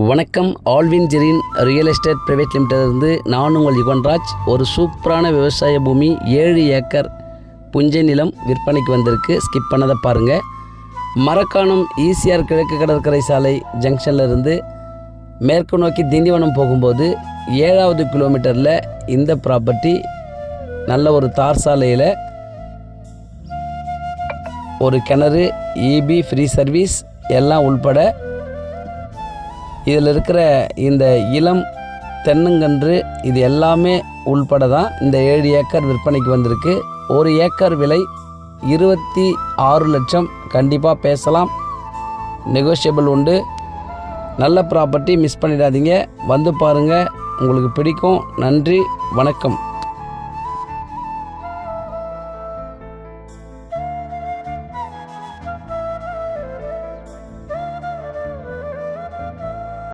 வணக்கம். Alvin Jerin real estate private லிமிடெட்லேருந்து நான் உங்கள் யுகன்ராஜ். ஒரு சூப்பரான விவசாய பூமி 7 ஏக்கர் புஞ்சை நிலம் விற்பனைக்கு வந்திருக்கு. ஸ்கிப் பண்ணதை பாருங்கள். மரக்காணம் ஈசிஆர் கிழக்கு கடற்கரை சாலை ஜங்ஷனில் இருந்து மேற்கு நோக்கி திண்டிவனம் போகும்போது 7வது கிலோமீட்டரில் இந்த ப்ராப்பர்ட்டி நல்ல ஒரு தார் சாலையில் ஒரு கிணறு, இபி ஃப்ரீ சர்வீஸ் எல்லாம் உள்பட இதில் இருக்கிற இந்த இளம் தென்னங்கன்று இது எல்லாமே உள்பட தான் இந்த 7 ஏக்கர் விற்பனைக்கு வந்திருக்கு. ஒரு ஏக்கர் விலை 26 லட்சம். கண்டிப்பாக பேசலாம், நெகோஷியபிள் உண்டு. நல்ல ப்ராப்பர்ட்டி, மிஸ் பண்ணிடாதீங்க. வந்து பாருங்கள், உங்களுக்கு பிடிக்கும். நன்றி, வணக்கம்.